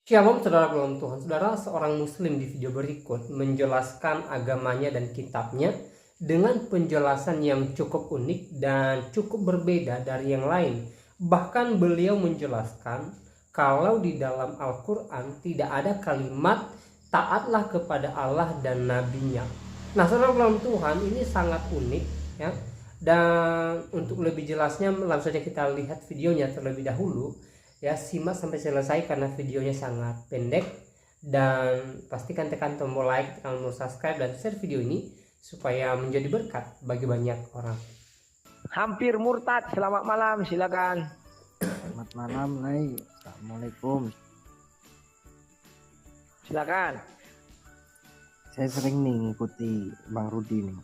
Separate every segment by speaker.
Speaker 1: Shalom saudara dalam Tuhan. Saudara, seorang muslim di video berikut menjelaskan agamanya dan kitabnya dengan penjelasan yang cukup unik dan cukup berbeda dari yang lain. Bahkan beliau menjelaskan kalau di dalam Al-Quran tidak ada kalimat taatlah kepada Allah dan nabinya. Nah, saudara dalam Tuhan, ini sangat unik ya. Dan untuk lebih jelasnya langsung saja kita lihat videonya terlebih dahulu. Ya, simak sampai selesai karena videonya sangat pendek, dan pastikan tekan tombol like, tekan tombol subscribe, dan share video ini supaya menjadi berkat bagi banyak orang.
Speaker 2: Hampir murtad, selamat malam, silakan.
Speaker 3: Selamat malam, Lai. Assalamualaikum.
Speaker 2: Silakan.
Speaker 3: Saya sering nih ngikuti Bang Rudi nih.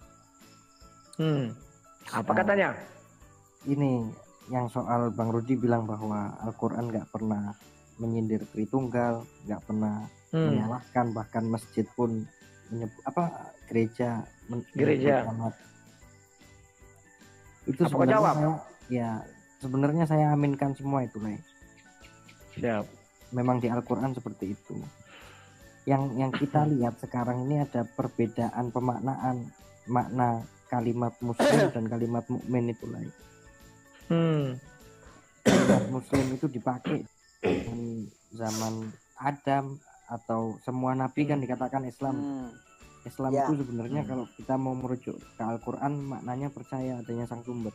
Speaker 2: Apa katanya?
Speaker 3: Ini yang soal Bang Rudi bilang bahwa Al-Quran nggak pernah menyindir Tritunggal, nggak pernah menyalahkan, bahkan masjid pun menyebut gereja. Itu
Speaker 2: apa sebenarnya jawab?
Speaker 3: Sebenarnya saya aminkan semua itu, Lai.
Speaker 2: Siap.
Speaker 3: Memang di Al-Quran seperti itu. Yang kita lihat sekarang ini ada perbedaan pemaknaan makna kalimat muslim dan kalimat mukmin itu, Lai. Kalimat muslim itu dipakai di zaman Adam atau semua nabi kan dikatakan Islam. Islam itu sebenarnya kalau kita mau merujuk ke Al-Quran maknanya percaya adanya sang sumber.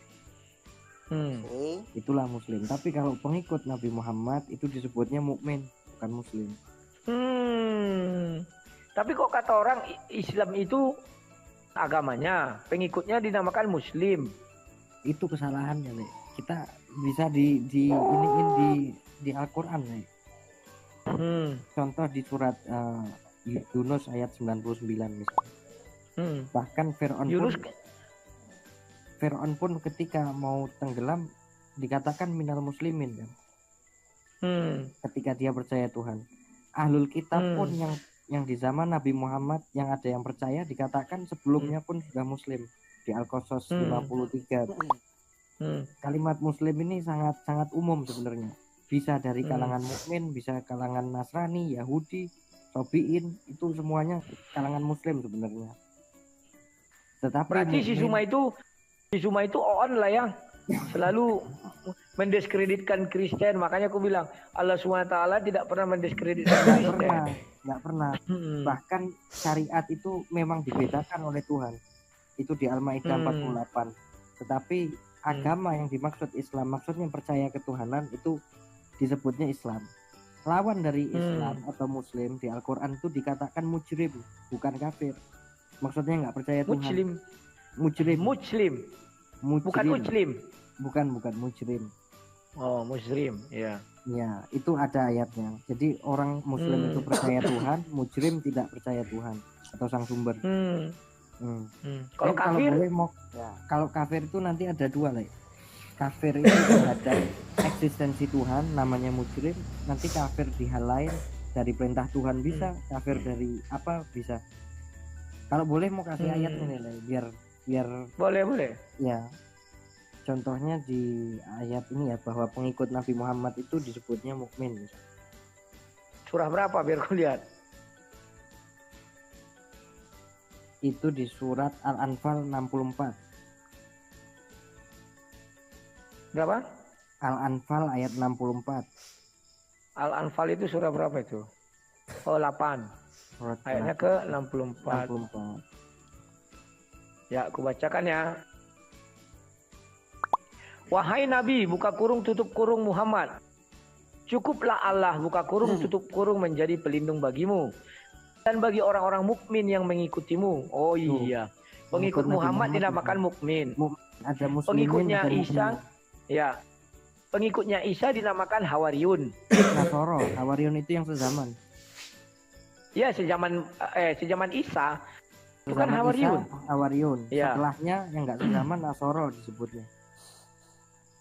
Speaker 3: Itulah muslim. Tapi kalau pengikut Nabi Muhammad itu disebutnya mukmin, bukan muslim.
Speaker 2: Tapi kok kata orang Islam itu agamanya, pengikutnya dinamakan muslim.
Speaker 3: Itu kesalahannya, Le. Kita bisa di Al-Quran, Le. Contoh di surat Yunus ayat 99 misalnya. Bahkan Fir'aun pun ketika mau tenggelam dikatakan minal muslimin kan. Ketika dia percaya Tuhan. Ahlul kitab pun yang di zaman Nabi Muhammad yang ada yang percaya dikatakan sebelumnya pun sudah muslim. Di Al-Qasas 53. Kalimat muslim ini sangat umum sebenarnya. Bisa dari kalangan mukmin, bisa kalangan Nasrani, Yahudi, Sobiin, itu semuanya kalangan muslim sebenarnya. Tetapi
Speaker 2: berarti si Suma itu on lah ya, selalu mendiskreditkan Kristen. Makanya aku bilang Allah SWT tidak pernah mendiskreditkan Kristen.
Speaker 3: Nggak pernah. Bahkan syariat itu memang dibedakan oleh Tuhan. Itu di Al-Maidah 48. Tetapi agama yang dimaksud Islam, maksudnya percaya ketuhanan, itu disebutnya Islam. Lawan dari Islam atau Muslim di Al-Quran itu dikatakan mujrim, bukan kafir. Maksudnya nggak percaya Tuhan. Mujrim. Bukan Muslim. Bukan mujrim.
Speaker 2: Oh, muslim, ya.
Speaker 3: Ya, itu ada ayatnya. Jadi orang Muslim itu percaya Tuhan, mujrim tidak percaya Tuhan atau sang sumber.
Speaker 2: Kalau kafir,
Speaker 3: kalau kafir itu nanti ada dua, Le. Kafir itu terhadap eksistensi Tuhan, namanya mujrim. Nanti kafir di hal lain, dari perintah Tuhan bisa, kafir dari apa bisa. Kalau boleh mau kasih ayatnya nih, Le, biar
Speaker 2: boleh.
Speaker 3: Ya. Contohnya di ayat ini ya, bahwa pengikut Nabi Muhammad itu disebutnya mukmin.
Speaker 2: Surah berapa biar aku lihat?
Speaker 3: Itu di surat Al-Anfal 64.
Speaker 2: Berapa?
Speaker 3: Al-Anfal ayat 64.
Speaker 2: Al-Anfal itu surah berapa itu? Oh, 8. Ayatnya ke 64. Ya, aku bacakan ya. Wahai Nabi, buka kurung tutup kurung Muhammad. Cukuplah Allah buka kurung tutup kurung menjadi pelindung bagimu dan bagi orang-orang mukmin yang mengikutimu. Oh iya. Pengikut Muhammad dinamakan mukmin.
Speaker 3: Ada muslimin,
Speaker 2: pengikutnya Isa, ya. Pengikutnya Isa dinamakan Hawariyun.
Speaker 3: Nasoro, Hawariyun itu yang sezaman.
Speaker 2: Ya, sejaman Isa. Bukan
Speaker 3: Hawariyun.
Speaker 2: Ya.
Speaker 3: Setelahnya yang enggak sezaman Nasoro disebutnya.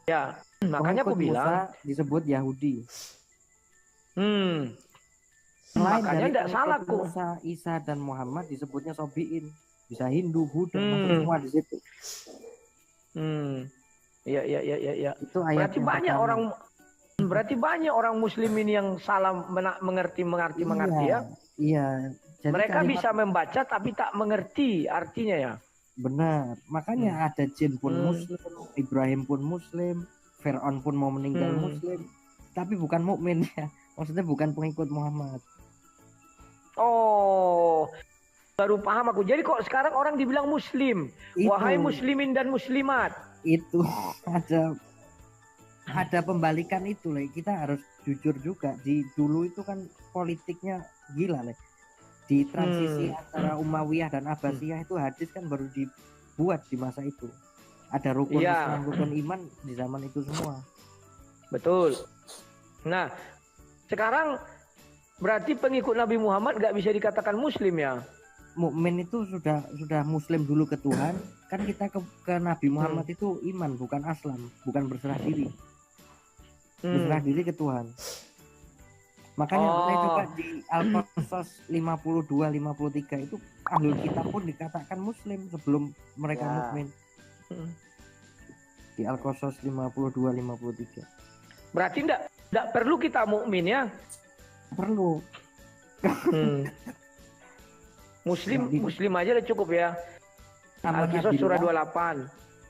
Speaker 2: Ya, makanya aku bilang
Speaker 3: Musa disebut Yahudi.
Speaker 2: Makanya tidak salah kok.
Speaker 3: Musa, Isa dan Muhammad disebutnya Sobiin. Bisa Hindu, Buddha, masuk semua di situ.
Speaker 2: Iya.
Speaker 3: Itu ayat
Speaker 2: berarti banyak orang Berarti banyak orang muslimin yang salah mengerti ya.
Speaker 3: Iya. Jadi
Speaker 2: mereka bisa membaca tapi tak mengerti artinya ya.
Speaker 3: Benar. Makanya ada jin pun muslim, Ibrahim pun muslim, Fir'aun pun mau meninggal muslim, tapi bukan mukmin ya. Maksudnya bukan pengikut Muhammad.
Speaker 2: Oh, baru paham aku. Jadi kok sekarang orang dibilang muslim. Wahai muslimin dan muslimat.
Speaker 3: Itu ada pembalikan itu, Le. Kita harus jujur juga. Dulu itu kan politiknya gila, Le. Di transisi antara Umayyah dan Abbasiyah itu hadis kan baru dibuat di masa itu. Ada rukun Islam, rukun iman di zaman itu semua.
Speaker 2: Betul. Nah, sekarang berarti pengikut Nabi Muhammad nggak bisa dikatakan muslim ya?
Speaker 3: Mukmin itu sudah muslim dulu ke Tuhan. Kan kita ke Nabi Muhammad itu iman, bukan aslam, bukan berserah diri. Berserah diri ke Tuhan. Makanya saya juga di Al-Qasas 52-53 itu ahlul kitab pun dikatakan muslim sebelum mereka mukmin. Di Al-Qasas 52-53.
Speaker 2: Berarti enggak perlu kita mukmin ya?
Speaker 3: Perlu.
Speaker 2: Muslim aja udah cukup ya. Al-Qasas surah 28.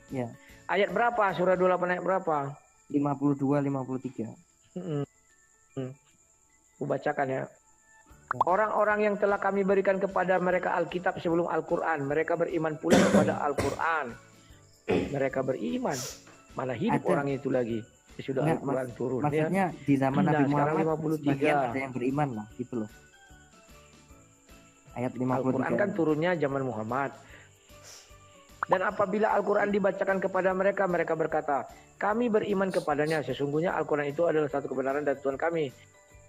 Speaker 3: Ya.
Speaker 2: Ayat berapa? Surah 28 ayat berapa?
Speaker 3: 52-53.
Speaker 2: Aku bacakan ya. Orang-orang yang telah kami berikan kepada mereka Alkitab sebelum Al-Quran, mereka beriman pula kepada Al-Quran. Mereka beriman. Mana hidup orang itu lagi? Sudah Al-Quran turun.
Speaker 3: Maksudnya di zaman Nabi Muhammad
Speaker 2: 53.
Speaker 3: Sebagian ada yang beriman lah, gitu loh. Ayat 53.
Speaker 2: Al-Quran kan turunnya zaman Muhammad. Dan apabila Al-Quran dibacakan kepada mereka, mereka berkata, kami beriman kepadanya. Sesungguhnya Al-Quran itu adalah satu kebenaran dari Tuhan kami.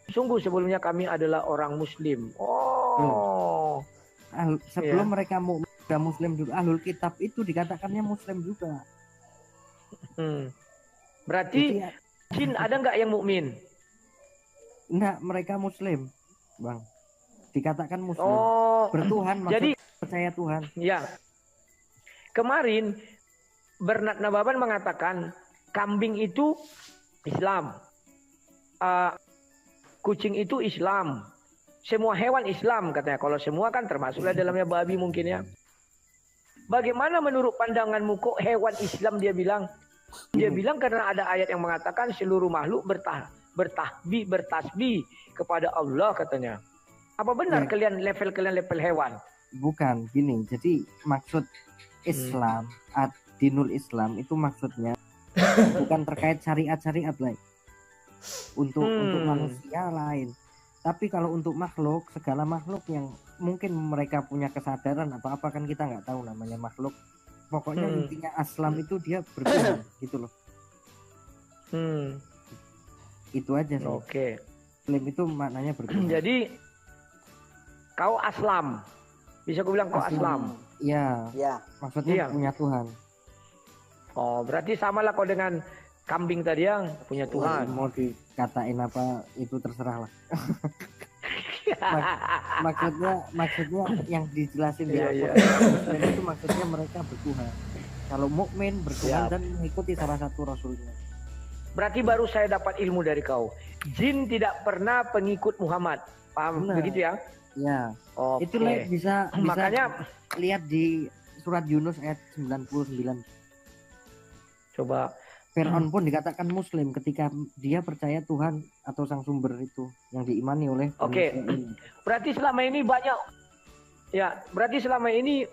Speaker 2: Sungguh sebelumnya kami adalah orang muslim.
Speaker 3: Sebelum mereka sudah muslim juga, ahlul kitab itu dikatakannya muslim juga.
Speaker 2: Berarti jin ada nggak yang mukmin?
Speaker 3: Enggak, mereka muslim, Bang. Dikatakan muslim. Bertuhan,
Speaker 2: jadi
Speaker 3: percaya Tuhan.
Speaker 2: Ya. Kemarin Bernard Nababan mengatakan kambing itu Islam. Kucing itu Islam. Semua hewan Islam katanya. Kalau semua kan termasuklah dalamnya babi mungkin ya. Bagaimana menurut pandanganmu kok hewan Islam dia bilang? Dia bilang karena ada ayat yang mengatakan seluruh makhluk bertasbih kepada Allah katanya. Apa benar kalian level hewan?
Speaker 3: Bukan, gini. Jadi maksud Islam, dinul Islam itu maksudnya bukan terkait syariat-syariat lain. Untuk manusia lain. Tapi kalau untuk makhluk, segala makhluk yang mungkin mereka punya kesadaran atau apa kan kita nggak tahu namanya makhluk. Pokoknya intinya aslam itu dia berguna gitu loh. Itu aja sih.
Speaker 2: Oke.
Speaker 3: Muslim itu maknanya berguna.
Speaker 2: Jadi kau aslam. Bisa aku bilang kau aslam.
Speaker 3: Iya. Maksudnya punya Tuhan.
Speaker 2: Oh, berarti samalah kau dengan kambing tadi yang punya Tuhan.
Speaker 3: Mau dikatain apa itu terserah lah. maksudnya yang dijelasin di Al-Quran itu maksudnya mereka bertuhan. Kalau mukmin bertuhan dan mengikuti salah satu rasulnya.
Speaker 2: Berarti baru saya dapat ilmu dari kau. Jin tidak pernah pengikut Muhammad. Paham begitu ya?
Speaker 3: Ya.
Speaker 2: Okay.
Speaker 3: Itu bisa
Speaker 2: makanya
Speaker 3: lihat di surat Yunus ayat 99. Coba. Fir'aun pun dikatakan muslim ketika dia percaya Tuhan atau sang sumber itu yang diimani oleh
Speaker 2: Berarti selama ini banyak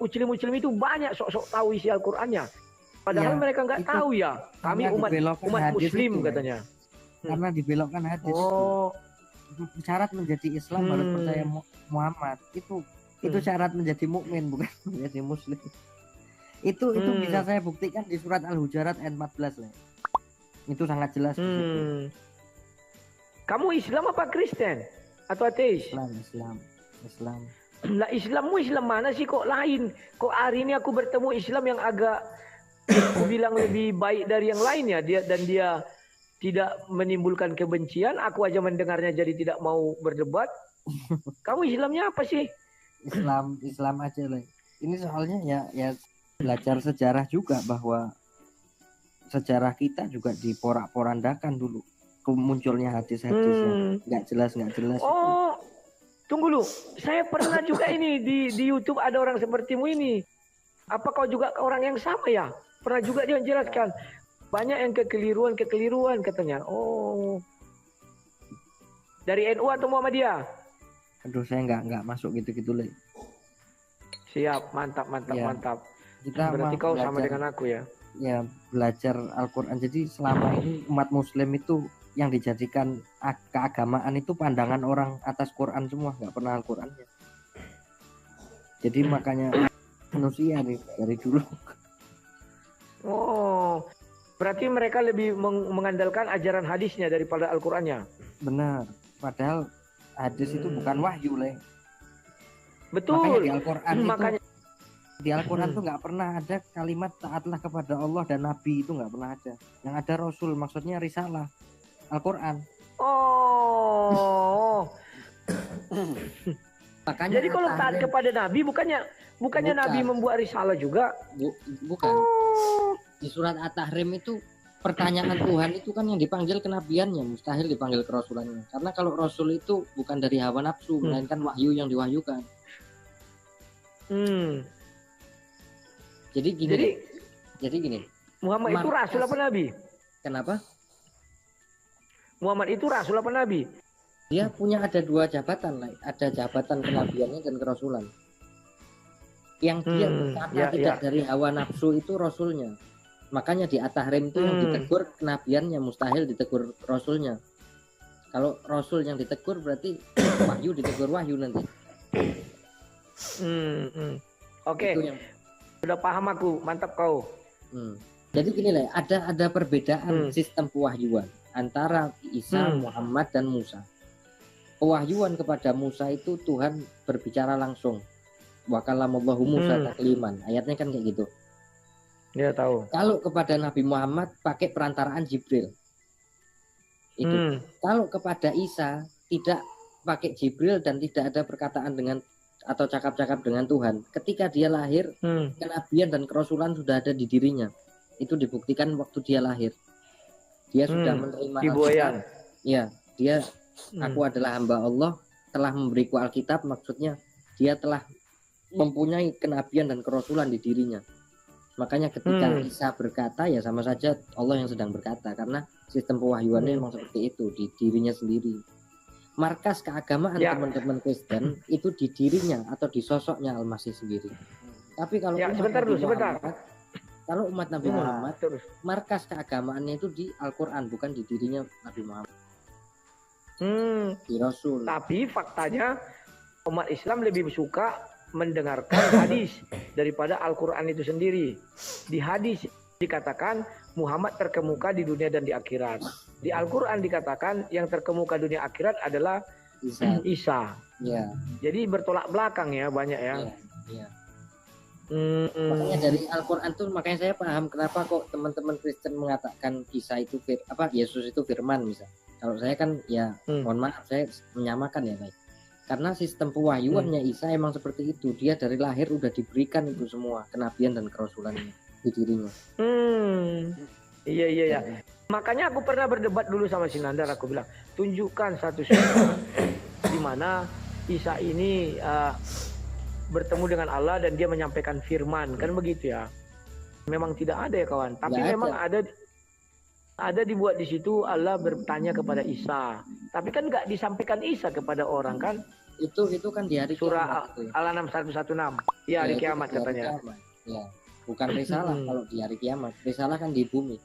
Speaker 2: ucilim-ucilim itu banyak sok-sok tahu isi Al-Qur'annya. Padahal mereka nggak tahu ya. Kami umat muslim itu, katanya.
Speaker 3: Karena dibelokkan hadis. Syarat menjadi Islam harus percaya Muhammad. Itu syarat menjadi mukmin bukan menjadi muslim. Itu bisa saya buktikan di surat Al-Hujarat ayat 14 lah. Itu sangat jelas.
Speaker 2: Kamu Islam apa Kristen atau ateis?
Speaker 3: Islam.
Speaker 2: Lah Islammu Islam mana sih kok lain? Kok hari ini aku bertemu Islam yang agak aku bilang lebih baik dari yang lain ya. Dia tidak menimbulkan kebencian. Aku aja mendengarnya jadi tidak mau berdebat. Kamu Islamnya apa sih?
Speaker 3: Islam aja lah. Ini soalnya ya belajar sejarah juga bahwa sejarah kita juga diporak-porandakan dulu munculnya hadis-hadis yang nggak jelas.
Speaker 2: Oh, tunggu lu. Saya pernah juga ini di YouTube ada orang sepertimu ini. Apa kau juga orang yang sama ya? Pernah juga dia menjelaskan banyak yang kekeliruan katanya. Oh, dari NU atau Muhammadiyah?
Speaker 3: Aduh, saya nggak masuk gitu-gitu Le.
Speaker 2: Siap, mantap.
Speaker 3: Ya, kita
Speaker 2: Berarti kau sama
Speaker 3: belajar,
Speaker 2: dengan aku ya?
Speaker 3: ya belajar Al-Quran. Jadi selama ini umat Muslim itu yang dijadikan keagamaan itu pandangan orang atas Quran semua, nggak pernah Al-Qurannya. Jadi makanya manusia nih dari dulu.
Speaker 2: Oh, berarti mereka lebih mengandalkan ajaran hadisnya daripada Al-Qurannya.
Speaker 3: Benar. Padahal hadis itu bukan wahyu Le.
Speaker 2: Betul.
Speaker 3: Makanya di Al-Quran
Speaker 2: Makanya
Speaker 3: di Al-Quran tuh nggak pernah ada kalimat taatlah kepada Allah dan Nabi, itu nggak pernah ada. Yang ada Rasul, maksudnya risalah Al-Quran.
Speaker 2: Oh.
Speaker 3: Makanya
Speaker 2: Jadi kalau taat kepada Nabi bukan. Nabi membuat risalah juga?
Speaker 3: Bukan. Di surat At-Tahrim itu pertanyaan Tuhan itu kan yang dipanggil kenabiannya, mustahil dipanggil kerasulannya. Karena kalau Rasul itu bukan dari hawa nafsu, melainkan wahyu yang diwahyukan. Jadi gini.
Speaker 2: Muhammad itu rasul apa nabi?
Speaker 3: Kenapa?
Speaker 2: Muhammad itu rasul apa nabi?
Speaker 3: Dia ada dua jabatan, ada jabatan kenabiannya dan kerasulan. Yang dia karena tidak dari hawa nafsu itu rasulnya. Makanya di At-Tahrim itu yang ditegur kenabiannya, mustahil ditegur rasulnya. Kalau rasul yang ditegur berarti wahyu ditegur wahyu nanti.
Speaker 2: Oke. Sudah paham aku, mantap kau.
Speaker 3: Jadi gini lah, ada perbedaan sistem pewahyuan antara Isa, Muhammad dan Musa. Pewahyuan kepada Musa itu Tuhan berbicara langsung. Wa kallamallahu Musa takliman. Ayatnya kan kayak gitu.
Speaker 2: Ya tahu.
Speaker 3: Kalau kepada Nabi Muhammad pakai perantaraan Jibril. Itu. Kalau kepada Isa tidak pakai Jibril dan tidak ada perkataan dengan atau cakap-cakap dengan Tuhan. Ketika dia lahir, kenabian dan kerasulan sudah ada di dirinya. Itu dibuktikan waktu dia lahir. Dia sudah menerima Alkitab. Ya, dia aku adalah hamba Allah, telah memberiku Alkitab, maksudnya dia telah mempunyai kenabian dan kerasulan di dirinya. Makanya ketika Isa berkata, ya sama saja Allah yang sedang berkata, karena sistem pewahyuannya memang seperti itu di dirinya sendiri. Markas keagamaan teman-teman Kristen itu di dirinya atau di sosoknya Al-Masih sendiri. Tapi kalau kalau umat Nabi Muhammad, markas keagamaannya itu di Al-Quran, bukan di dirinya Nabi Muhammad. Di Rasul.
Speaker 2: Tapi faktanya umat Islam lebih suka mendengarkan hadis daripada Al-Quran itu sendiri. Di hadis dikatakan Muhammad terkemuka di dunia dan di akhirat. Di Al-Quran dikatakan yang terkemuka dunia akhirat adalah Isa. Ya. Jadi bertolak belakang ya banyak ya. Ya.
Speaker 3: Makanya dari Al-Quran tuh makanya saya paham kenapa kok teman-teman Kristen mengatakan Isa itu Yesus itu firman misal. Kalau saya kan ya mohon maaf saya menyamakan ya baik. Karena sistem pewahyuannya Isa emang seperti itu. Dia dari lahir udah diberikan itu semua kenabian dan kerasulannya di dirinya.
Speaker 2: Iya. Makanya aku pernah berdebat dulu sama si Nandar, aku bilang tunjukkan satu surah di mana Isa ini bertemu dengan Allah dan dia menyampaikan firman, kan begitu ya. Memang tidak ada ya kawan, tapi memang ada dibuat di situ Allah bertanya kepada Isa. Tapi kan nggak disampaikan Isa kepada orang kan?
Speaker 3: Itu kan di hari
Speaker 2: surah Al-An'am 116. Ya, hari kiamat katanya.
Speaker 3: Kiamat. Ya, bukan risalah kalau di hari kiamat. Risalah kan di bumi.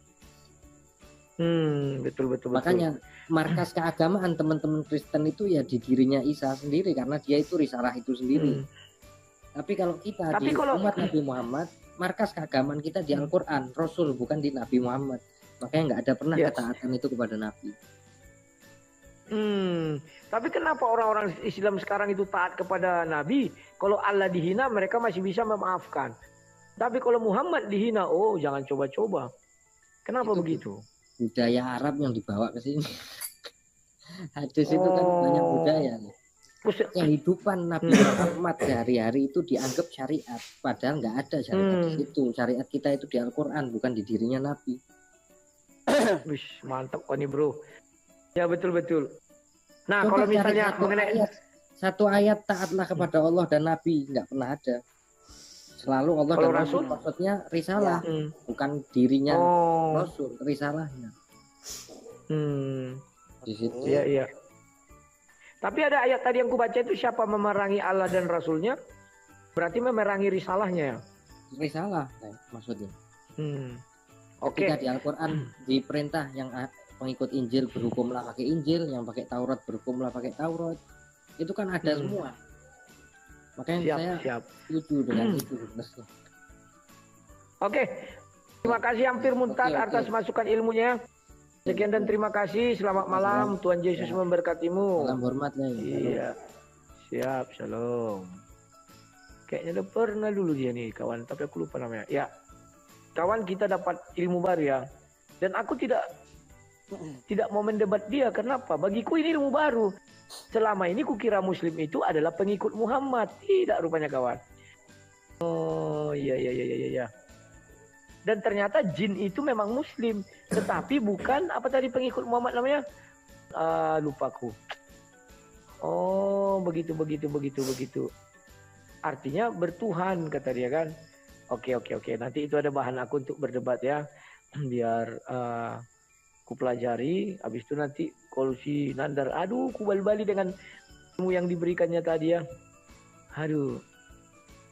Speaker 2: Betul.
Speaker 3: Makanya markas keagamaan teman-teman Kristen itu ya di dirinya Isa sendiri karena dia itu risalah itu sendiri. Tapi kalau kita umat Nabi Muhammad, markas keagamaan kita di Al-Quran, Rasul, bukan di Nabi Muhammad. Makanya nggak ada pernah ketaatan itu kepada Nabi.
Speaker 2: Tapi kenapa orang-orang Islam sekarang itu taat kepada Nabi? Kalau Allah dihina, mereka masih bisa memaafkan. Tapi kalau Muhammad dihina, oh jangan coba-coba. Kenapa begitu?
Speaker 3: Budaya Arab yang dibawa ke sini. Hadis itu kan banyak budaya. Kehidupan Nabi Muhammad sehari-hari itu dianggap syariat, padahal nggak ada syariat di situ. Syariat kita itu di Al-Quran, bukan di dirinya Nabi.
Speaker 2: Mantap kok nih bro. Ya, betul. Nah,
Speaker 3: Coba
Speaker 2: kalau
Speaker 3: cari
Speaker 2: misalnya mengenai
Speaker 3: satu ayat taatlah kepada Allah dan Nabi, nggak pernah ada. Selalu Allah
Speaker 2: kalau
Speaker 3: dan Nabi,
Speaker 2: Rasul,
Speaker 3: maksudnya risalah, bukan dirinya
Speaker 2: oh,
Speaker 3: Rasul, risalahnya di situ.
Speaker 2: iya. Tapi ada ayat tadi yang kubaca itu, siapa memerangi Allah dan Rasulnya, berarti memerangi risalahnya ya?
Speaker 3: Risalah maksudnya.
Speaker 2: Oke.
Speaker 3: Ketika di Al-Quran diperintah yang pengikut Injil berhukumlah pakai Injil, yang pakai Taurat berhukumlah pakai Taurat, itu kan ada semua. Makanya saya setuju dengan itu.
Speaker 2: Oke. Terima kasih Ampir Muntad atas masukan ilmunya. Sekian dan terima kasih. Selamat malam. Tuhan Yesus memberkatimu.
Speaker 3: Salam hormat ya.
Speaker 2: Iya. Siap. Shalom. Kayaknya udah pernah dulu dia nih kawan, tapi aku lupa namanya. Ya. Kawan, kita dapat ilmu baru ya. Dan aku tidak mau mendebat dia. Kenapa? Bagiku ini ilmu baru. Selama ini kukira Muslim itu adalah pengikut Muhammad. Tidak rupanya kawan. Oh iya. Dan ternyata jin itu memang Muslim, tetapi bukan apa tadi pengikut Muhammad namanya? Lupaku. Oh begitu. Artinya bertuhan kata dia kan. Oke. Nanti itu ada bahan aku untuk berdebat ya. Biar ku pelajari. Habis itu nanti kolusi nandar. Aduh, ku bali-bali dengan ilmu yang diberikannya tadi ya. Aduh.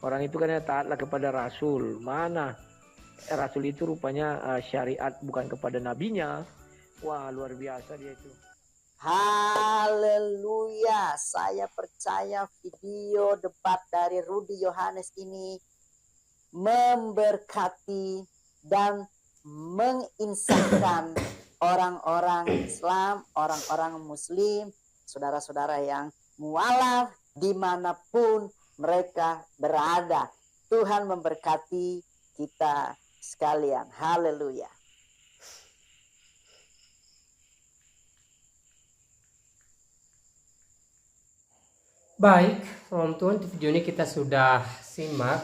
Speaker 2: Orang itu kan taatlah kepada Rasul. Mana? Rasul itu rupanya syariat bukan kepada nabinya. Wah, luar biasa dia itu.
Speaker 4: Haleluya. Saya percaya video debat dari Rudy Yohanes ini memberkati dan menginsafkan orang-orang Islam, orang-orang Muslim, saudara-saudara yang mualaf dimanapun mereka berada. Tuhan memberkati kita sekalian. Haleluya.
Speaker 1: Baik, salam Tuhan, di video ini kita sudah simak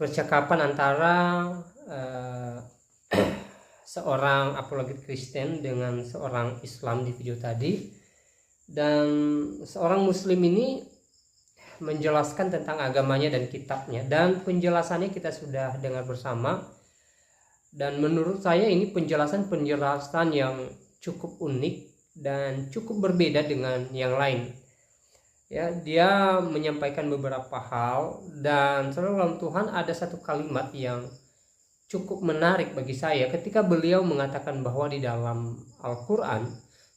Speaker 1: percakapan antara seorang apologet Kristen dengan seorang Islam di video tadi. Dan seorang Muslim ini menjelaskan tentang agamanya dan kitabnya, dan penjelasannya kita sudah dengar bersama. Dan menurut saya ini penjelasan yang cukup unik dan cukup berbeda dengan yang lain. Ya, dia menyampaikan beberapa hal, dan saudara Tuhan, ada satu kalimat yang cukup menarik bagi saya ketika beliau mengatakan bahwa di dalam Al-Quran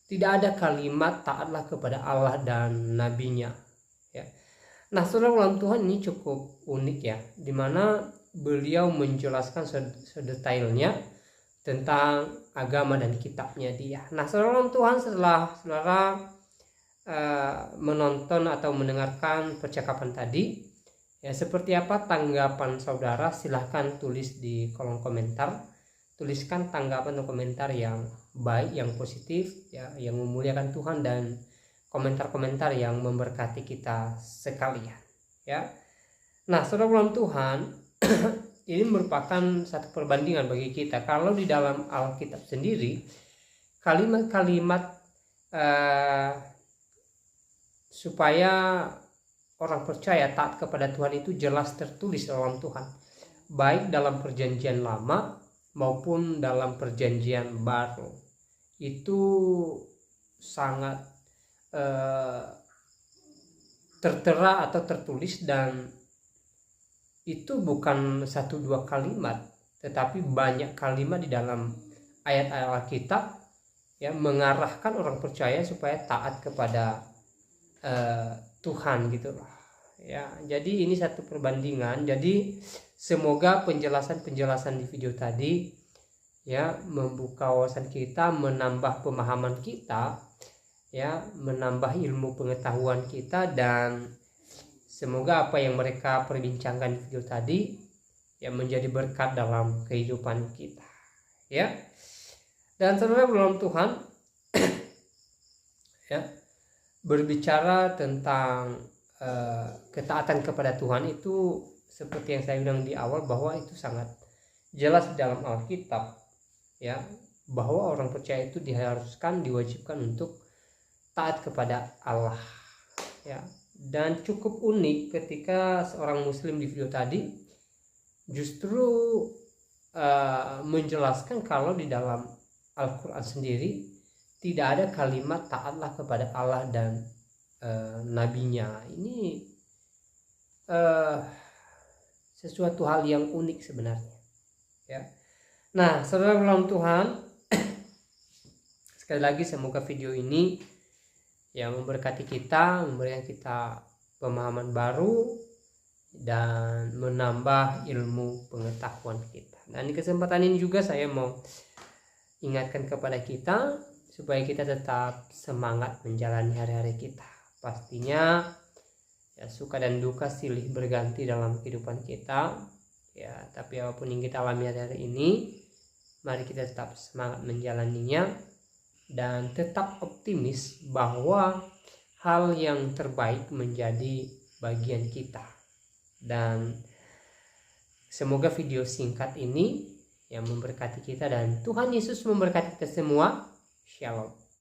Speaker 1: tidak ada kalimat taatlah kepada Allah dan nabinya. Ya. Nah, saudara Tuhan, ini cukup unik ya, dimana beliau menjelaskan sedetailnya tentang agama dan kitabnya dia. Nah, saudara Tuhan, setelah saudara menonton atau mendengarkan percakapan tadi, ya, seperti apa tanggapan saudara? Silahkan tulis di kolom komentar. Tuliskan tanggapan atau komentar yang baik, yang positif, ya, yang memuliakan Tuhan, dan komentar-komentar yang memberkati kita sekalian. Ya. Nah, saudara Tuhan, ini merupakan satu perbandingan bagi kita. Kalau di dalam Alkitab sendiri, kalimat-kalimat supaya orang percaya taat kepada Tuhan itu jelas tertulis dalam Tuhan, baik dalam perjanjian lama maupun dalam perjanjian baru. Itu sangat tertera atau tertulis, dan itu bukan 1-2 kalimat, tetapi banyak kalimat di dalam ayat-ayat Alkitab yang mengarahkan orang percaya supaya taat kepada Tuhan gitu loh. Ya, jadi ini satu perbandingan. Jadi semoga penjelasan di video tadi ya membuka wawasan kita, menambah pemahaman kita, ya, menambah ilmu pengetahuan kita, dan semoga apa yang mereka perbincangkan di video tadi ya menjadi berkat dalam kehidupan kita. Ya. Dan saudara dalam Tuhan, ya, berbicara tentang ketaatan kepada Tuhan itu seperti yang saya bilang di awal, bahwa itu sangat jelas dalam Alkitab, ya, bahwa orang percaya itu diharuskan, diwajibkan untuk taat kepada Allah ya. Dan cukup unik ketika seorang muslim di video tadi justru menjelaskan kalau di dalam Al-Quran sendiri tidak ada kalimat taatlah kepada Allah dan nabinya. Ini sesuatu hal yang unik sebenarnya ya. Nah, saudara dalam Tuhan, sekali lagi semoga video ini yang memberkati kita, memberikan kita pemahaman baru dan menambah ilmu pengetahuan kita. Dan di kesempatan ini juga saya mau ingatkan kepada kita supaya kita tetap semangat menjalani hari-hari kita. Pastinya ya, suka dan duka silih berganti dalam kehidupan kita ya, tapi apapun yang kita alami hari-hari ini, mari kita tetap semangat menjalaninya dan tetap optimis bahwa hal yang terbaik menjadi bagian kita. Dan semoga video singkat ini yang memberkati kita dan Tuhan Yesus memberkati kita semua. Shalom.